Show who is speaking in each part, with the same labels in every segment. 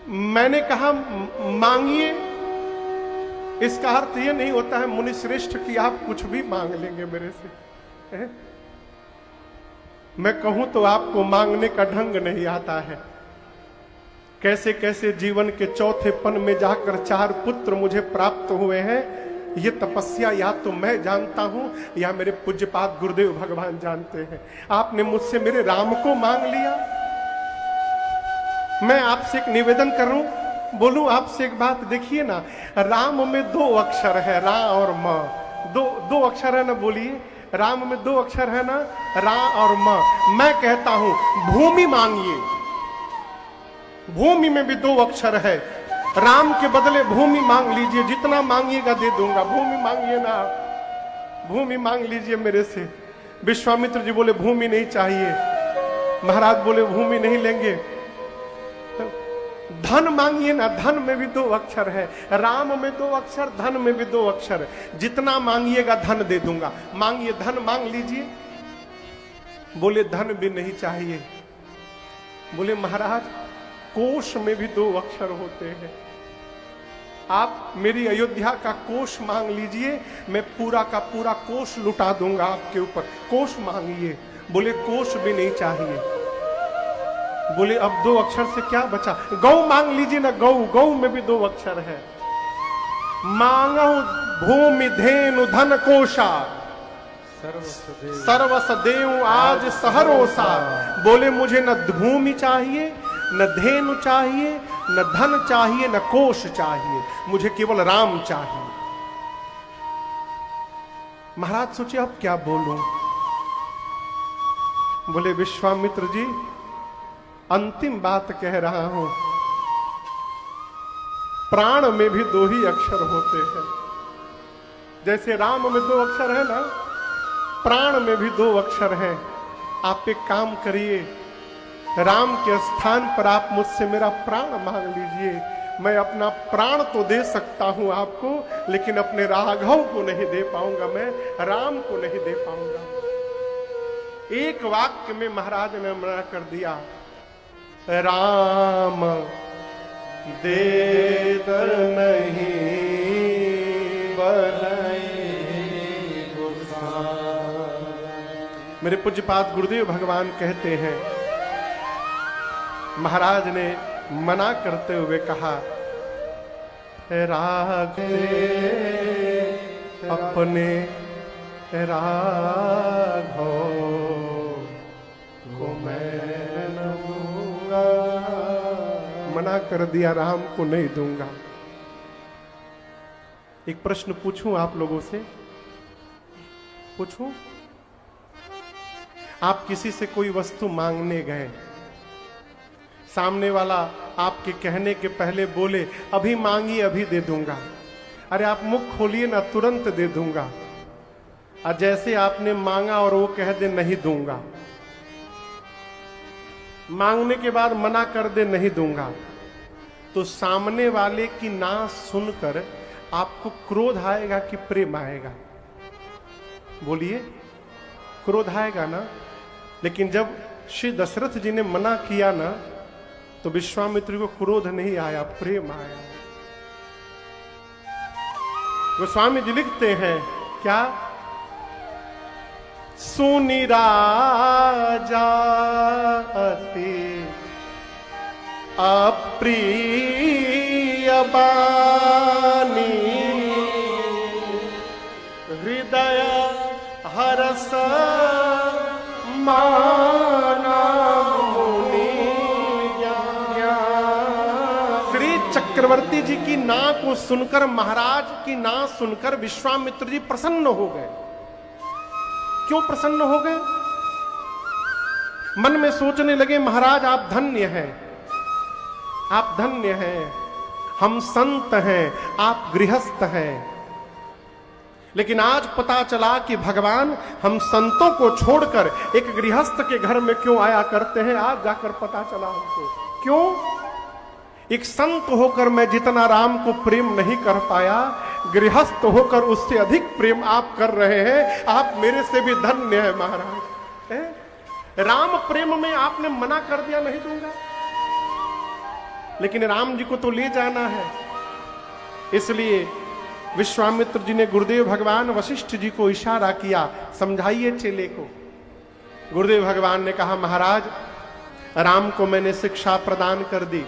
Speaker 1: मैंने कहा मांगिए, इसका अर्थ ये नहीं होता है मुनि श्रेष्ठ कि आप कुछ भी मांग लेंगे मेरे से है? मैं कहूं तो आपको मांगने का ढंग नहीं आता है। कैसे कैसे जीवन के चौथे पन में जाकर 4 पुत्र मुझे प्राप्त हुए हैं, ये तपस्या या तो मैं जानता हूं या मेरे पूज्यपाद गुरुदेव भगवान जानते हैं। आपने मुझसे मेरे राम को मांग लिया। मैं आपसे एक निवेदन करूं, बोलूं आपसे एक बात, देखिए ना, राम में 2 अक्षर है, रा और म। दो अक्षर है ना, बोलिए, राम में 2 अक्षर है ना, रा और म। मैं कहता हूं भूमि मांगिए, भूमि में भी 2 अक्षर है। राम के बदले भूमि मांग लीजिए, जितना मांगिएगा दे दूंगा। भूमि मांगिए ना, भूमि मांग लीजिए मेरे से। विश्वामित्र जी बोले भूमि नहीं चाहिए, महाराज बोले भूमि नहीं लेंगे। धन मांगिए ना, धन में भी 2 अक्षर है, राम में 2 अक्षर, धन में भी 2 अक्षर। जितना मांगिएगा धन दे दूंगा। मांगिए, धन मांग लीजिए। बोले धन भी नहीं चाहिए। बोले महाराज कोश में भी 2 अक्षर होते हैं, आप मेरी अयोध्या का कोश मांग लीजिए, मैं पूरा का पूरा कोश लुटा दूंगा आपके ऊपर। कोश मांगिए। बोले कोश भी नहीं चाहिए। बोले अब 2 अक्षर से क्या बचा? गौ मांग लीजिए ना, गौ, गौ में भी 2 अक्षर है। मांगो भूमि धेनु धन कोशा, सर्वस देव आज सहरोसा। बोले मुझे न भूमि चाहिए, न धेनु चाहिए, न धन चाहिए, न कोश चाहिए, मुझे केवल राम चाहिए। महाराज सोचे अब क्या बोलूं। बोले विश्वामित्र जी अंतिम बात कह रहा हूं, प्राण में भी 2 ही अक्षर होते हैं। जैसे राम में 2 अक्षर है ना, प्राण में भी 2 अक्षर हैं। आप एक काम करिए, राम के स्थान पर आप मुझसे मेरा प्राण मांग लीजिए। मैं अपना प्राण तो दे सकता हूं आपको, लेकिन अपने राघव को नहीं दे पाऊंगा, मैं राम को नहीं दे पाऊंगा। एक वाक्य में महाराज ने मना कर दिया, राम देतर नहीं बनई गुसाई। मेरे पूज्यपाद गुरुदेव भगवान कहते हैं, महाराज ने मना करते हुए कहा, राघे अपने राघव को मैं न दूंगा। मना कर दिया, राम को नहीं दूंगा। एक प्रश्न पूछूं आप लोगों से, पूछूं? आप किसी से कोई वस्तु मांगने गए, सामने वाला आपके कहने के पहले बोले अभी मांगी अभी दे दूंगा। अरे आप मुख खोलिए ना, तुरंत दे दूंगा। और जैसे आपने मांगा और वो कह दे नहीं दूंगा, मांगने के बाद मना कर दे नहीं दूंगा, तो सामने वाले की ना सुनकर आपको क्रोध आएगा कि प्रेम आएगा? बोलिए, क्रोध आएगा ना। लेकिन जब श्री दशरथ जी ने मना किया ना, तो विश्वामित्र को क्रोध नहीं आया, प्रेम आया। गोस्वामी जी लिखते हैं क्या, सुनी राजा अति अप्रिय बानी, हृदय हरस माना चक्रवर्ती जी की ना को सुनकर, महाराज की ना सुनकर विश्वामित्र जी प्रसन्न हो गए। क्यों प्रसन्न हो गए? मन में सोचने लगे, महाराज आप धन्य हैं, आप धन्य हैं, हम संत हैं, आप गृहस्थ हैं। लेकिन आज पता चला कि भगवान हम संतों को छोड़कर एक गृहस्थ के घर में क्यों आया करते हैं। आज जाकर पता चला हमको क्यों। एक संत होकर मैं जितना राम को प्रेम नहीं कर पाया, गृहस्थ होकर उससे अधिक प्रेम आप कर रहे हैं। आप मेरे से भी धन्य है महाराज। राम प्रेम में आपने मना कर दिया नहीं दूंगा, लेकिन राम जी को तो ले जाना है। इसलिए विश्वामित्र जी ने गुरुदेव भगवान वशिष्ठ जी को इशारा किया, समझाइए चेले को। गुरुदेव भगवान ने कहा, महाराज राम को मैंने शिक्षा प्रदान कर दी,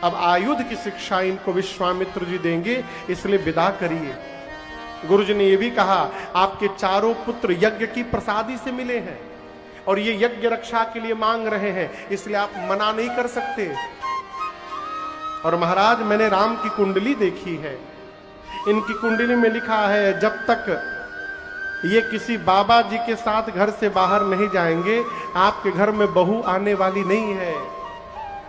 Speaker 1: अब आयुध की शिक्षा इनको विश्वामित्र जी देंगे, इसलिए विदा करिए। गुरु जी ने यह भी कहा, आपके चारों पुत्र यज्ञ की प्रसादी से मिले हैं और ये यज्ञ रक्षा के लिए मांग रहे हैं, इसलिए आप मना नहीं कर सकते। और महाराज मैंने राम की कुंडली देखी है, इनकी कुंडली में लिखा है जब तक ये किसी बाबा जी के साथ घर से बाहर नहीं जाएंगे, आपके घर में बहू आने वाली नहीं है।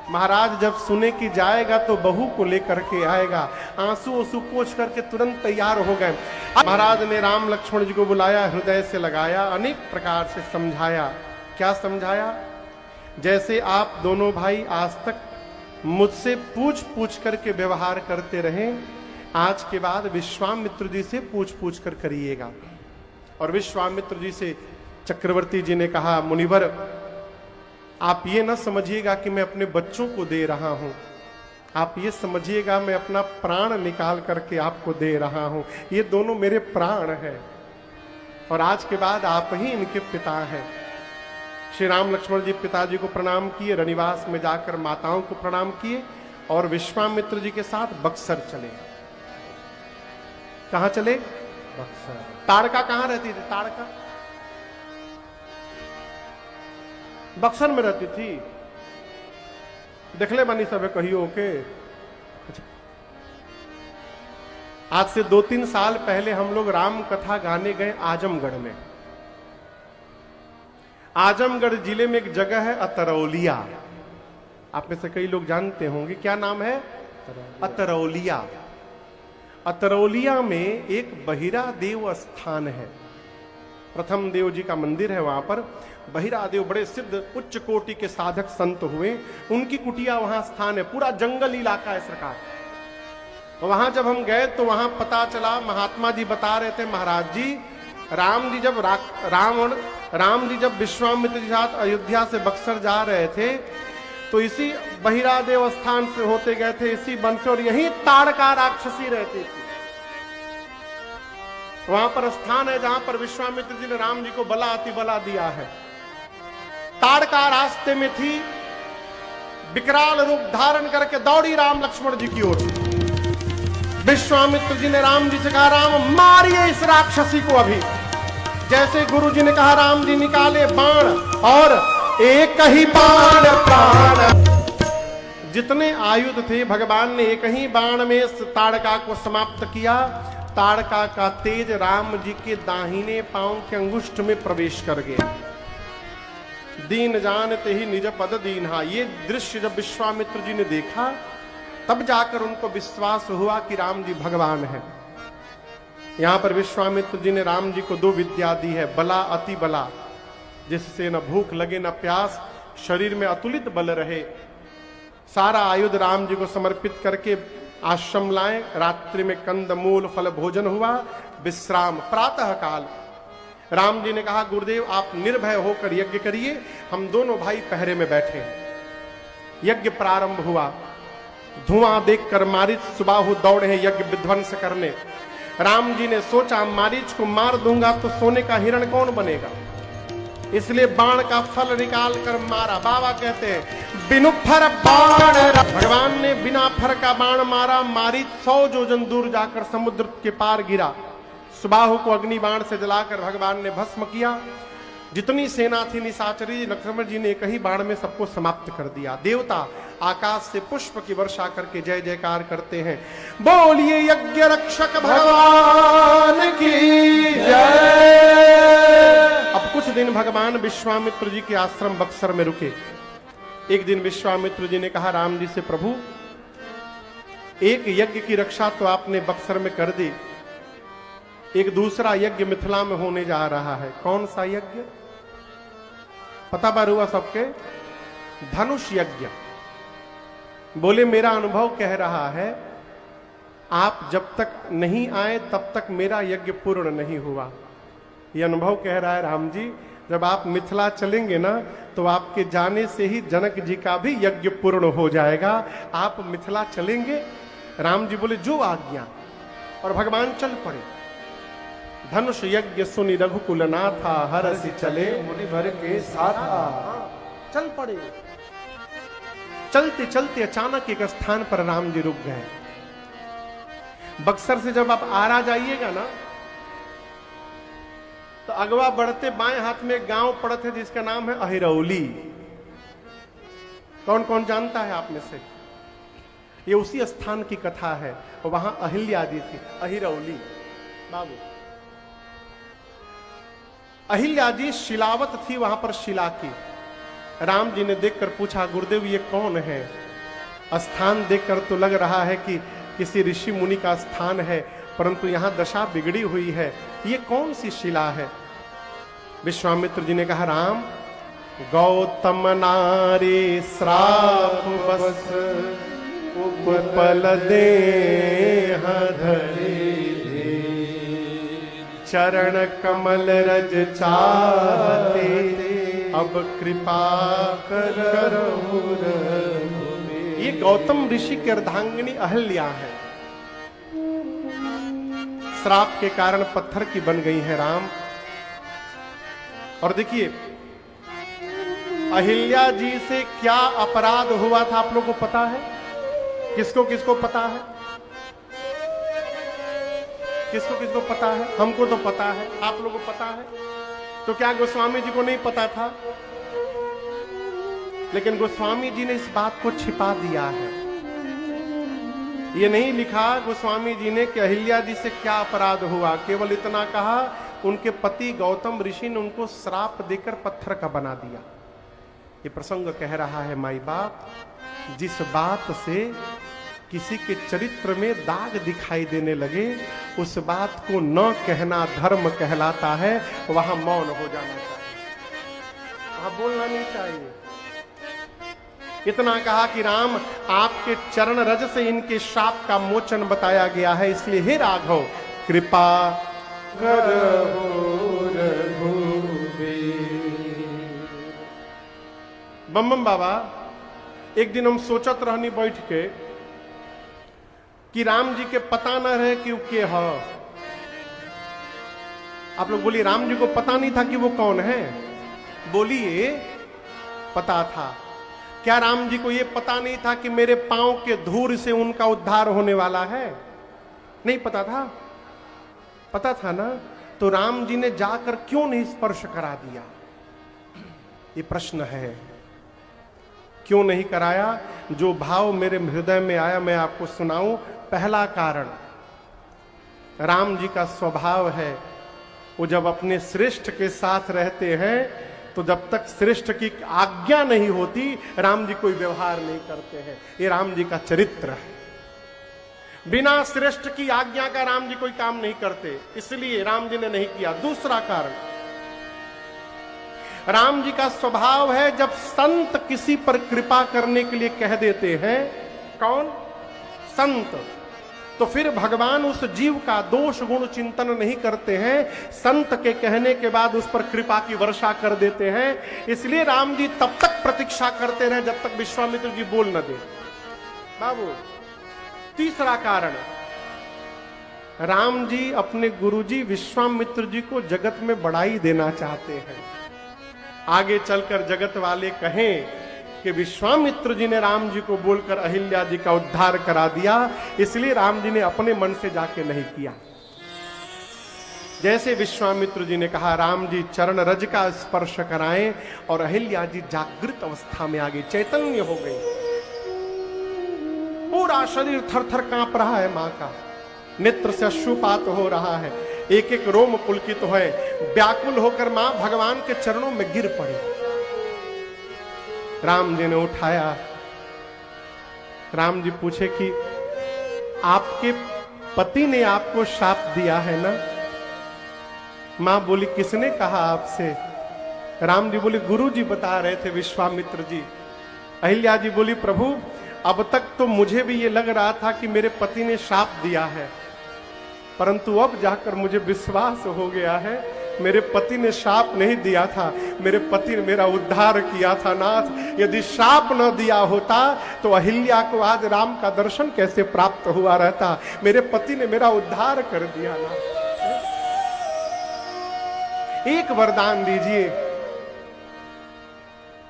Speaker 1: महाराज जब सुने कि जाएगा तो बहू को लेकर के आएगा। आंसू आंसू पोंछ करके तुरंत तैयार हो गए। महाराज ने राम लक्ष्मण जी को बुलाया, हृदय से लगाया, अनेक प्रकार से समझाया। क्या समझाया? जैसे आप दोनों भाई आज तक मुझसे पूछ पूछ करके व्यवहार करते रहे, आज के बाद विश्वामित्र जी से पूछ पूछ कर करिएगा। और विश्वामित्र जी से चक्रवर्ती जी ने कहा, मुनिवर आप ये न समझिएगा कि मैं अपने बच्चों को दे रहा हूं, आप ये समझिएगा मैं अपना प्राण निकाल करके आपको दे रहा हूं। ये दोनों मेरे प्राण हैं और आज के बाद आप ही इनके पिता हैं। श्री राम लक्ष्मण जी पिताजी को प्रणाम किए, रनिवास में जाकर माताओं को प्रणाम किए और विश्वामित्र जी के साथ बक्सर चले। कहां चले? बक्सर। ताड़का कहां रहती थी? ताड़का बक्सर में रहती थी। देखले बनी सब कहियो के। आज से 2-3 साल पहले हम लोग राम कथा गाने गए आजमगढ़ में। आजमगढ़ जिले में एक जगह है अतरौलिया, आप में से कई लोग जानते होंगे। क्या नाम है? अतरौलिया। अतरौलिया में एक बहिरा देव स्थान है, प्रथम देव जी का मंदिर है। वहां पर बहिरा देव बड़े सिद्ध उच्च कोटि के साधक संत हुए, उनकी कुटिया वहां स्थान है। पूरा जंगल इलाका है सरकार। वहां जब हम गए तो वहां पता चला, महात्मा जी बता रहे थे, महाराज जी राम जी जब विश्वामित्र के साथ अयोध्या से बक्सर जा रहे थे तो इसी बहिरादेव स्थान से होते गए थे, इसी वन से, और यही ताड़का राक्षसी रहती थी। वहां पर स्थान है जहां पर विश्वामित्र जी ने राम जी को बला अति बला दिया है। ताड़का रास्ते में थी, विकराल रूप धारण करके दौड़ी राम लक्ष्मण जी की ओर। विश्वामित्र जी ने राम जी से कहा, राम मारिए इस राक्षसी को अभी। जैसे गुरु जी ने कहा, राम जी निकाले बाण और एक ही बाण प्राण। जितने आयुध थे भगवान ने एक ही बाण में ताड़का को समाप्त किया। ताड़का का तेज राम जी के दाहिने पांव के अंगुष्ठ में प्रवेश कर गया। दीन जानते ही निज पद दीन्हा। ये दृश्य जब विश्वामित्र जी ने देखा तब जाकर उनको विश्वास हुआ कि राम जी भगवान हैं। यहां पर विश्वामित्र जी ने राम जी को 2 विद्या दी है, बला अति बला, जिससे न भूख लगे न प्यास, शरीर में अतुलित बल रहे। सारा आयुध राम जी को समर्पित करके आश्रम लाए। रात्रि में कंद मूल फल भोजन हुआ, विश्राम। प्रातः काल राम जी ने कहा, गुरुदेव आप निर्भय होकर यज्ञ करिए, हम दोनों भाई पहरे में बैठे हैं। यज्ञ प्रारंभ हुआ। धुआं देखकर मारीच सुबाहु दौड़े हैं यज्ञ विध्वंस करने। राम जी ने सोचा, मारीच को मार दूंगा तो सोने का हिरण कौन बनेगा, इसलिए बाण का फल निकाल कर मारा। बाबा कहते हैं बिनु फर बाण। भगवान ने बिना फर का बाण मारा। मारीच 100 योजन दूर जाकर समुद्र के पार गिरा। सुबाहु को अग्नि बाण से जलाकर भगवान ने भस्म किया। जितनी सेना थी निशाचरी, लक्ष्मण जी ने एक ही बाण में सबको समाप्त कर दिया। देवता आकाश से पुष्प की वर्षा करके जय जयकार करते हैं, बोलिए यज्ञ रक्षक भगवान की जय। अब कुछ दिन भगवान विश्वामित्र जी के आश्रम बक्सर में रुके। एक दिन विश्वामित्र जी ने कहा राम जी से, प्रभु एक यज्ञ की रक्षा तो आपने बक्सर में कर दी, एक दूसरा यज्ञ मिथिला में होने जा रहा है। कौन सा यज्ञ? पता बार हुआ सबके? धनुष यज्ञ। बोले मेरा अनुभव कह रहा है आप जब तक नहीं आए तब तक मेरा यज्ञ पूर्ण नहीं हुआ। यह अनुभव कह रहा है राम जी, जब आप मिथिला चलेंगे ना तो आपके जाने से ही जनक जी का भी यज्ञ पूर्ण हो जाएगा। आप मिथिला चलेंगे। राम जी बोले जो आज्ञा, और भगवान चल पड़े। धनुष यज्ञ सुनि रघुकुल नाथा, हरसि चले
Speaker 2: मुनि भर के साथा।
Speaker 1: चल पड़े। चलते चलते अचानक एक स्थान पर राम जी रुक गए। बक्सर से जब आप आरा जाइएगा ना तो अगवा बढ़ते बाएं हाथ में एक गांव पड़त है जिसका नाम है अहिरौली। कौन कौन जानता है आप में से? ये उसी स्थान की कथा है। वहां अहिल्या जी थी, अहिरौली बाबू। अहिल्या जी शिलावत थी वहां पर, शिला की। राम जी ने देखकर पूछा, गुरुदेव ये कौन है? स्थान देखकर तो लग रहा है कि किसी ऋषि मुनि का स्थान है, परंतु यहां दशा बिगड़ी हुई है। ये कौन सी शिला है? विश्वामित्र जी ने कहा, राम गौतम नारी श्राप बस उपल देह धरे, चरण कमल रज चाहते, अब कृपा करो। ये गौतम ऋषि की अर्धांगिनी अहिल्या है। श्राप के कारण पत्थर की बन गई है राम। और देखिए अहिल्या जी से क्या अपराध हुआ था आप लोगों को पता है? किसको किसको पता है? किसको किसको पता है? हमको तो पता है, आप लोगों को पता है। तो क्या गोस्वामी जी को नहीं पता था? लेकिन गोस्वामी जी ने इस बात को छिपा दिया है। ये नहीं लिखा गोस्वामी जी ने कि अहिल्या जी से क्या अपराध हुआ, केवल इतना कहा उनके पति गौतम ऋषि ने उनको श्राप देकर पत्थर का बना दिया। ये प्रसंग कह रहा है माई बाप, जिस बात से किसी के चरित्र में दाग दिखाई देने लगे उस बात को न कहना धर्म कहलाता है। वहां मौन हो जाना चाहिए, वहां बोलना नहीं चाहिए। इतना कहा कि राम आपके चरण रज से इनके शाप का मोचन बताया गया है, इसलिए हे राघव कृपा करो रघुवीर। बम बम बाबा, एक दिन हम सोचत रहनी बैठ के कि राम जी के पता न रहे कि के ह। आप लोग बोलिए राम जी को पता नहीं था कि वो कौन है? बोलिए पता था। क्या राम जी को यह पता नहीं था कि मेरे पांव के धूल से उनका उद्धार होने वाला है? नहीं पता था? पता था ना? तो राम जी ने जाकर क्यों नहीं स्पर्श करा दिया? ये प्रश्न है, क्यों नहीं कराया? जो भाव मेरे हृदय में आया मैं आपको सुनाऊं। पहला कारण, राम जी का स्वभाव है, वो जब अपने श्रेष्ठ के साथ रहते हैं तो जब तक श्रेष्ठ की आज्ञा नहीं होती राम जी कोई व्यवहार नहीं करते हैं। ये राम जी का चरित्र है। बिना श्रेष्ठ की आज्ञा का राम जी कोई काम नहीं करते, इसलिए राम जी ने नहीं किया। दूसरा कारण, राम जी का स्वभाव है जब संत किसी पर कृपा करने के लिए कह देते हैं, कौन? संत, तो फिर भगवान उस जीव का दोष गुण चिंतन नहीं करते हैं, संत के कहने के बाद उस पर कृपा की वर्षा कर देते हैं। इसलिए राम जी तब तक प्रतीक्षा करते रहे जब तक विश्वामित्र जी बोल न दे। बाबू, तीसरा कारण, राम जी अपने गुरुजी विश्वामित्र जी को जगत में बढ़ाई देना चाहते हैं। आगे चलकर जगत वाले कहें कि विश्वामित्र जी ने राम जी को बोलकर अहिल्या जी का उद्धार करा दिया, इसलिए राम जी ने अपने मन से जाके नहीं किया। जैसे विश्वामित्र जी ने कहा राम जी चरण रज का स्पर्श कराएं, और अहिल्या जी जागृत अवस्था में आ गई, चैतन्य हो गई। पूरा शरीर थर थर कांप रहा है मां का, नेत्र से अश्रुपात हो रहा है, एक एक रोम पुलकित है। व्याकुल होकर मां भगवान के चरणों में गिर पड़ी। राम जी ने उठाया। राम जी पूछे कि आपके पति ने आपको शाप दिया है ना? मां बोली किसने कहा आपसे? राम जी बोले गुरु जी बता रहे थे, विश्वामित्र जी। अहिल्या जी बोली प्रभु अब तक तो मुझे भी ये लग रहा था कि मेरे पति ने शाप दिया है, परंतु अब जाकर मुझे विश्वास हो गया है मेरे पति ने शाप नहीं दिया था, मेरे पति ने मेरा उद्धार किया था नाथ। यदि शाप न दिया होता तो अहिल्या को आज राम का दर्शन कैसे प्राप्त हुआ रहता। मेरे पति ने मेरा उद्धार कर दिया नाथ। एक वरदान दीजिए,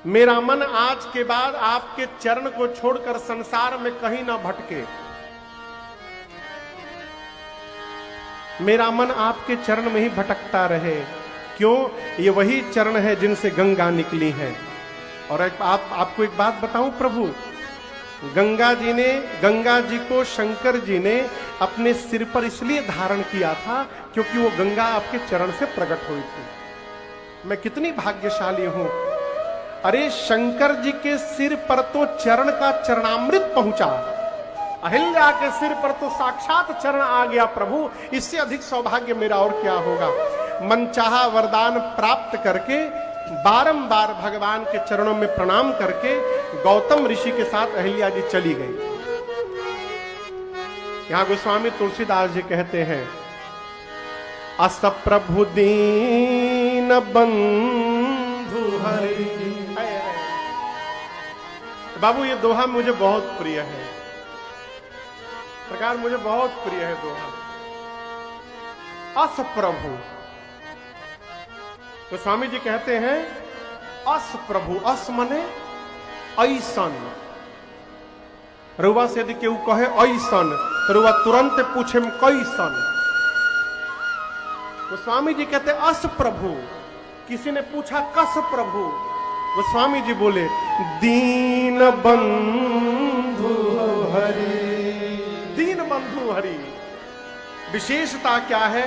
Speaker 1: मेरा मन आज के बाद आपके चरण को छोड़कर संसार में कहीं ना भटके। मेरा मन आपके चरण में ही भटकता रहे। क्यों? ये वही चरण है जिनसे गंगा निकली है। और आपको एक बात बताऊं प्रभु, गंगा जी को शंकर जी ने अपने सिर पर इसलिए धारण किया था क्योंकि वो गंगा आपके चरण से प्रकट हुई थी। मैं कितनी भाग्यशाली हूं। अरे शंकर जी के सिर पर तो चरण का चरणामृत पहुंचा, अहिल्या के सिर पर तो साक्षात चरण आ गया प्रभु। इससे अधिक सौभाग्य मेरा और क्या होगा। मनचाहा वरदान प्राप्त करके बारंबार भगवान के चरणों में प्रणाम करके गौतम ऋषि के साथ अहिल्या जी चली गई। यहां गोस्वामी तुलसीदास जी कहते हैं, अस प्रभु दीन बंधु हरि। बाबू ये दोहा मुझे बहुत प्रिय है, प्रकार मुझे बहुत प्रिय है दोहा। अस प्रभु, तो स्वामी जी कहते हैं अस प्रभु, अस मने ऐसन। रुआ से यदि केहू कहे ऐसन तो रुआ तुरंत पूछे में कैसन। तो स्वामी जी कहते अस प्रभु। किसी ने पूछा कस प्रभु, वो स्वामी जी बोले दीन बंधु हरि। दीन बंधु हरि विशेषता क्या है?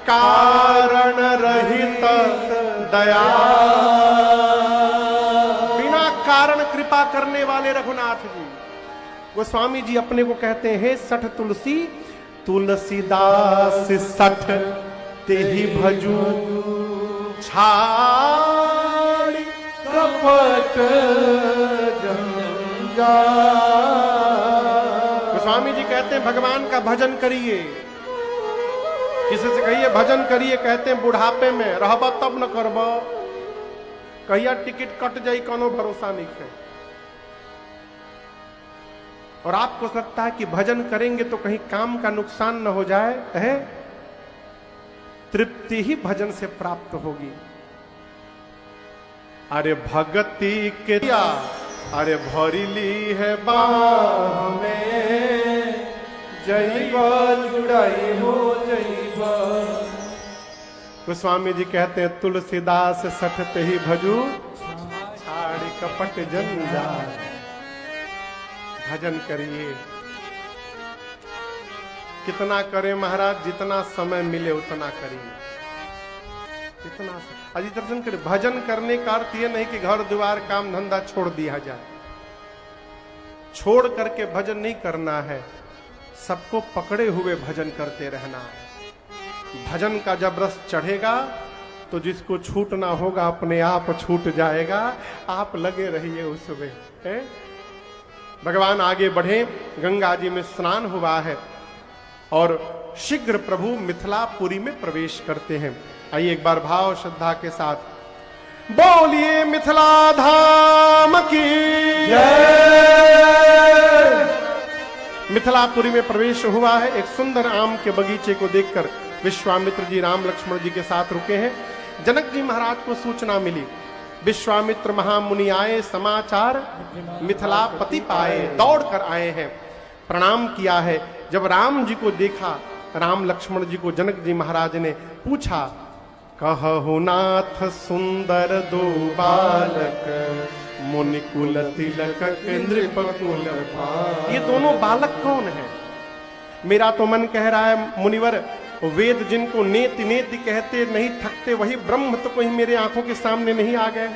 Speaker 1: कारण रहित दया, बिना कारण कृपा करने वाले रघुनाथ जी। वो स्वामी जी अपने को कहते हैं सठ तुलसी तुलसीदास सठ तेहि भजू छाड़ी कपट जंजाल। स्वामी जी कहते हैं भगवान का भजन करिए। किसी से कहिए भजन करिए, कहते हैं बुढ़ापे में रहबा तब न करब, कहिया टिकट कट जाई कोनो भरोसा नहीं है। और आपको लगता है कि भजन करेंगे तो कहीं काम का नुकसान न हो जाए है? तृप्ति ही भजन से प्राप्त होगी। अरे भगति के दिया, अरे भरिली है बाह में, जईबा जुड़ाई हो जईबा। गोस्वामी जी कहते हैं तुलसीदास सठते ही भजू छाड़ी कपट जंजाल। भजन करिए। कितना करें महाराज? जितना समय मिले उतना करिए। कितना अजी दर्शन करें। भजन करने का अर्थ यह नहीं कि घर द्वार काम धंधा छोड़ दिया जाए। छोड़ करके भजन नहीं करना है, सबको पकड़े हुए भजन करते रहना है। भजन का जब रस चढ़ेगा तो जिसको छूटना होगा अपने आप छूट जाएगा। आप लगे रहिए उसमें। भगवान आगे बढ़े, गंगा जी में स्नान हुआ है और शीघ्र प्रभु मिथिलापुरी में प्रवेश करते हैं। आइए एक बार भाव श्रद्धा के साथ बोलिए मिथिला धाम की जय। मिथिलापुरी में प्रवेश हुआ है। एक सुंदर आम के बगीचे को देखकर विश्वामित्र जी राम लक्ष्मण जी के साथ रुके हैं। जनक जी महाराज को सूचना मिली, विश्वामित्र महामुनि आए, समाचार मिथिलापति पाए। दौड़ कर आए हैं, प्रणाम किया है। जब राम जी को देखा, राम लक्ष्मण जी को जनक जी महाराज ने पूछा, कहु नाथ सुंदर दो बालक, मुनिकुल तिलक नृपकुल भान। ये दोनों बालक कौन है? मेरा तो मन कह रहा है मुनिवर, वेद जिनको नेति नेति कहते नहीं थकते, वही ब्रह्म तो कहीं मेरे आंखों के सामने नहीं आ गए।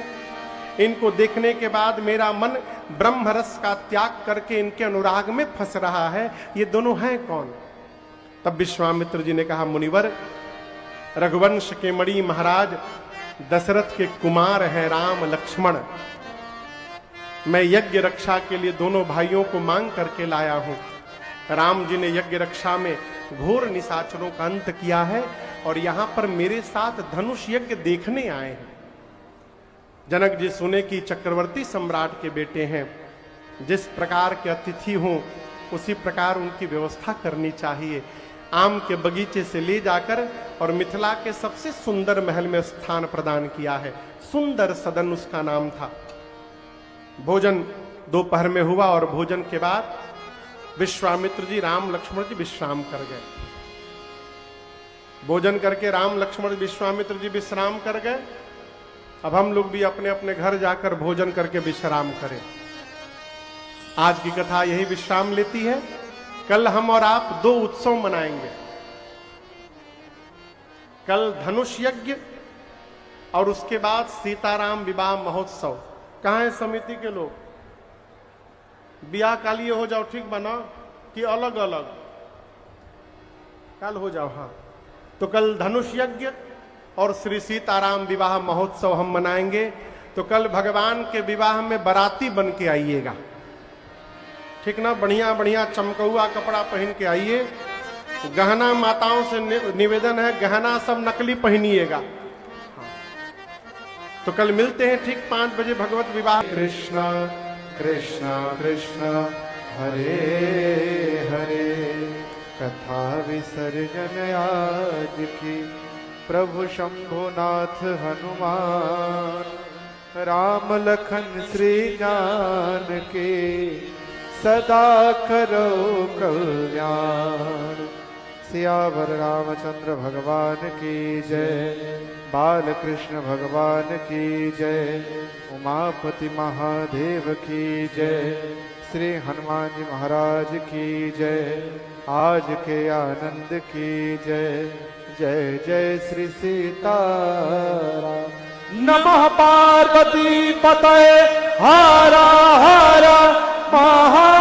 Speaker 1: इनको देखने के बाद मेरा मन ब्रह्म रस का त्याग करके इनके अनुराग में फंस रहा है। ये दोनों हैं कौन? तब विश्वामित्र जी ने कहा, मुनिवर रघुवंश के मणि महाराज दशरथ के कुमार हैं राम लक्ष्मण। मैं यज्ञ रक्षा के लिए दोनों भाइयों को मांग करके लाया हूं। राम जी ने यज्ञ रक्षा में घोर निशाचरों का अंत किया है। और यहां पर मेरे साथ धनुष यज्ञ देखने आए हैं। जनक जी सुने कि चक्रवर्ती सम्राट के बेटे हैं, जिस प्रकार के अतिथि हों उसी प्रकार उनकी व्यवस्था करनी चाहिए। आम के बगीचे से ले जाकर और मिथिला के सबसे सुंदर महल में स्थान प्रदान किया है। सुंदर सदन उसका नाम था। भोजन दोपहर में हुआ और भोजन के बाद विश्वामित्र जी, राम लक्ष्मण जी विश्राम कर गए। भोजन करके राम लक्ष्मण विश्वामित्र जी विश्राम कर गए। अब हम लोग भी अपने अपने घर जाकर भोजन करके विश्राम करें। आज की कथा यही विश्राम लेती है। कल हम और आप 2 उत्सव मनाएंगे। कल धनुष यज्ञ और उसके बाद सीताराम विवाह महोत्सव। कहां है समिति के लोग? ब्याह कालिए हो जाओ, ठीक बना कि अलग अलग? कल हो जाओ। हाँ, तो कल धनुष यज्ञ और श्री सीताराम विवाह महोत्सव हम मनाएंगे। तो कल भगवान के विवाह में बाराती बन के आइएगा, ठीक ना? बढ़िया बढ़िया चमकौआ कपड़ा पहन के आइए। गहना माताओं से निवेदन है, गहना सब नकली पहनिएगा। तो कल मिलते हैं ठीक 5 बजे भगवत विवाह।
Speaker 2: कृष्ण कृष्ण कृष्ण हरे हरे। कथा विसर्जन आज की प्रभु शंभुनाथ हनुमान। राम लखन श्री जानकी सदा करो कल्याण। सियावर रामचंद्र भगवान की जय। बाल कृष्ण भगवान की जय। उमापति महादेव की जय। श्री हनुमान जी महाराज की जय। आज के आनंद की जय। जय जय श्री सीताराम। नमः पार्वती पतये हर हर महा